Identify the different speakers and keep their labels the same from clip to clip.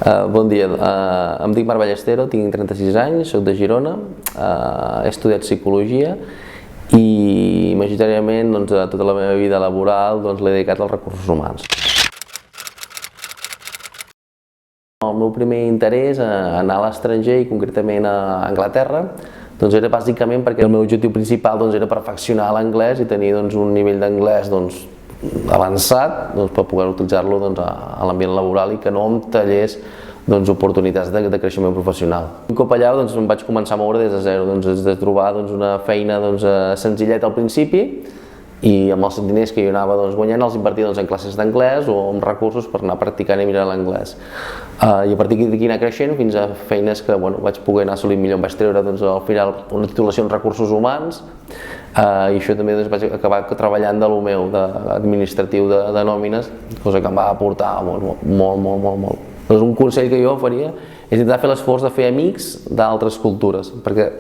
Speaker 1: Bon dia, em dic Marc Ballestero, tinc 36 anys, soc de Girona, he estudiat psicologia i majoritàriament tota la meva vida laboral l'he dedicat als recursos humans. El meu primer interès a anar a l'estranger i concretament a Anglaterra era bàsicament perquè el meu objectiu principal era perfeccionar l'anglès i tenir un nivell d'anglès avançat per poder utilitzar-lo a l'ambient laboral i que no em tallés oportunitats de creixement professional. Un cop allà em vaig començar a moure des de zero, des de trobar una feina senzilleta al principi i amb els diners que jo anava guanyant els invertia en classes d'anglès o en recursos per anar practicant i mirar l'anglès. I a partir d'aquí anar creixent fins a feines que vaig poder anar assolint millor. Em vaig treure al final una titulació en recursos humans i això també vaig acabar treballant de lo meu, administratiu de nòmines, cosa que em va aportar molt. Un consell que jo faria és intentar fer l'esforç de fer amics d'altres cultures, perquè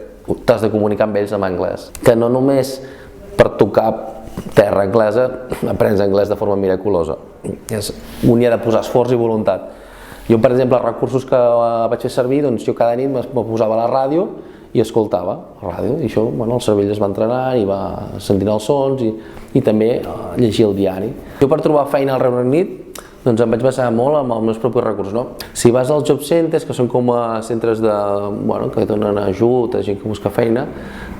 Speaker 1: t'has de comunicar amb ells en anglès. Que no només per tocar terra anglesa aprens anglès de forma miraculosa. Un hi ha de posar esforç i voluntat. Jo, per exemple, els recursos que vaig fer servir, jo cada nit me posava a la ràdio i escoltava la ràdio, i això el cervell es va entrenar i va sentint els sons i també llegir el diari. Jo per trobar feina al Regne Unit em vaig basar molt en els meus propis recursos. Si vas als job centers, que són com centres que donen ajut a gent que busca feina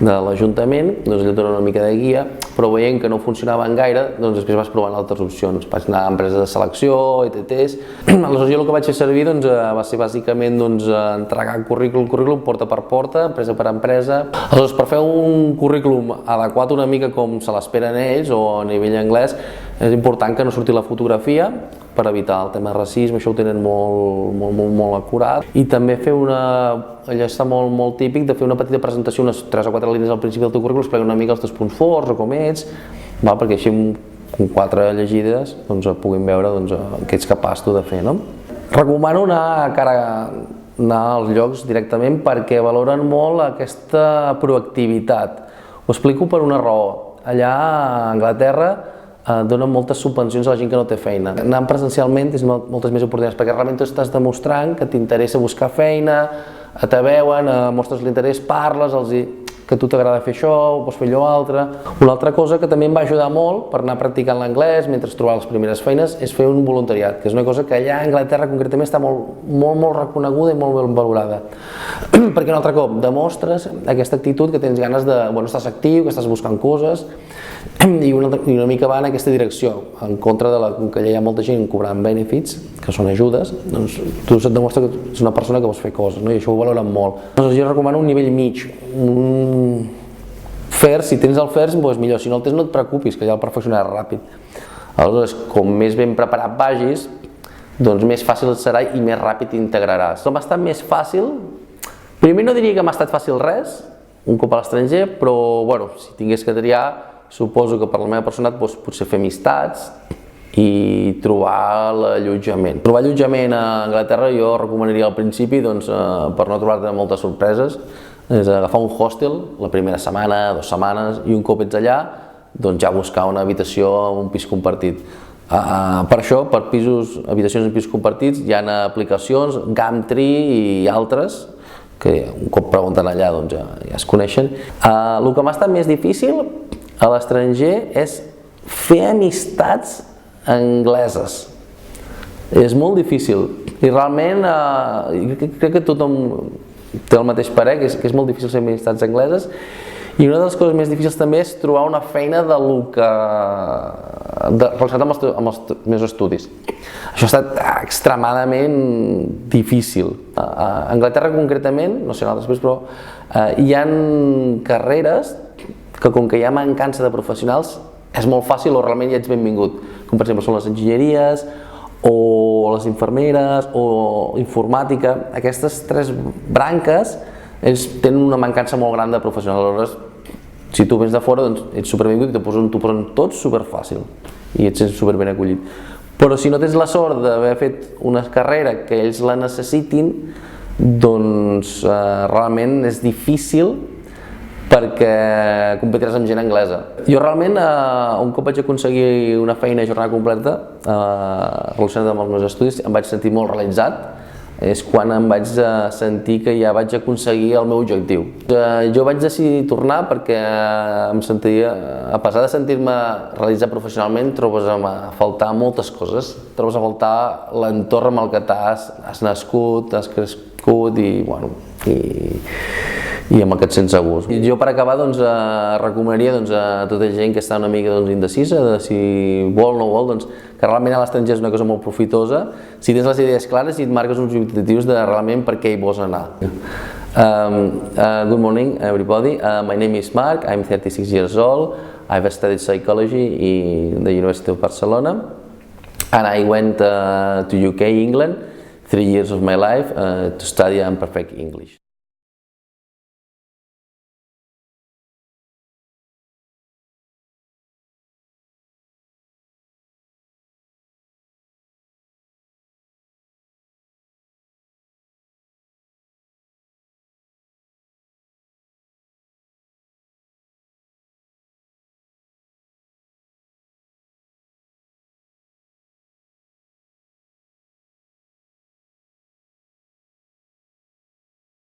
Speaker 1: de l'Ajuntament, allà et donen una mica de guia, però veient que no funcionaven gaire, després vas provant altres opcions. Vaig anar a empreses de selecció, ETTs. Aleshores jo el que vaig fer servir va ser bàsicament entregar currículum porta per porta, empresa per empresa. Aleshores, per fer un currículum adequat una mica com se l'esperen ells o a nivell anglès, és important que no surti la fotografia per evitar el tema de racisme, això ho tenen molt acurat. I també fer allò està molt típic de fer una petita presentació, unes 3 o 4 línies al principi del teu currículum, explicar una mica els teus punts forts o com ets, perquè així amb 4 llegides puguin veure què ets capaç tu de fer. Recomano anar als llocs directament perquè valoren molt aquesta proactivitat. Ho explico per una raó. Allà a Anglaterra donen moltes subvencions a la gent que no té feina. Anant presencialment tens moltes més oportunitats perquè realment tu estàs demostrant que t'interessa buscar feina, te veuen, mostres l'interès, parles, que a tu t'agrada fer això, pots fer allò altre. Una altra cosa que també em va ajudar molt per anar practicant l'anglès mentre trobava les primeres feines és fer un voluntariat, que és una cosa que allà a Anglaterra concretament està molt reconeguda i molt ben valorada. Perquè un altre cop demostres aquesta actitud que tens ganes de, estàs actiu, que estàs buscant coses i una mica va en aquesta direcció, en contra que allà hi ha molta gent cobrant benefits, que són ajudes, tu et demostra que ets una persona que vols fer coses, i això ho valoren molt. Jo recomano un nivell mig, un FIRST, si tens el FIRST millor, si no el tens no et preocupis, que ja el perfeccionaràs ràpid. Aleshores, com més ben preparat vagis, més fàcil serà i més ràpid t'integraràs. M'ha estat més fàcil, primer no diria que m'ha estat fàcil res, un cop a l'estranger, però si tingués que triar, suposo que per la meva persona potser fer amistats i trobar l'allotjament. Trobar allotjament a Anglaterra jo recomanaria al principi, per no trobar-te moltes sorpreses, és agafar un hostel la primera setmana, 2 setmanes, i un cop ets allà, ja buscar una habitació o un pis compartit. Per això, per habitacions en pisos compartits, hi ha aplicacions, Gumtree i altres, que un cop pregunten allà ja es coneixen. El que m'ha estat més difícil a l'estranger és fer amistats angleses. És molt difícil i realment crec que tothom té el mateix parer, que és molt difícil fer amistats angleses, i una de les coses més difícils també és trobar una feina relacionat amb els meus estudis. Això ha estat extremadament difícil. A Anglaterra concretament, no sé en altres països, però hi ha carreres que com que hi ha mancança de professionals és molt fàcil o realment ja ets benvingut, com per exemple són les enginyeries o les infermeres o informàtica. Aquestes 3 branques tenen una mancança molt gran de professionals. Aleshores, si tu vens de fora ets superbenvingut i t'ho posen tot superfàcil i ets superben acollit. Però si no tens la sort d'haver fet una carrera que ells la necessitin, realment és difícil perquè competiràs amb gent anglesa. Jo realment, un cop vaig aconseguir una feina a jornada completa relacionada amb els meus estudis, em vaig sentir molt realitzat, és quan em vaig sentir que ja vaig aconseguir el meu objectiu. Jo vaig decidir tornar perquè em sentia, a pesar de sentir-me realitzat professionalment, trobes a faltar moltes coses. Trobes a faltar l'entorn amb el que has nascut, has crescut i, bueno, i amb el que et sents a gust. I jo, per acabar, recomanaria a tota gent que està una mica indecisa de si vol o no vol, que realment a l'estranger és una cosa molt profitosa si tens les idees clares i et marques uns objectius de realment per què hi vols anar. Good morning, everybody. My name is Marc. I'm 36 years old. I've studied psychology in the University of Barcelona, and I went to UK, England, 3 years of my life to study and perfect English.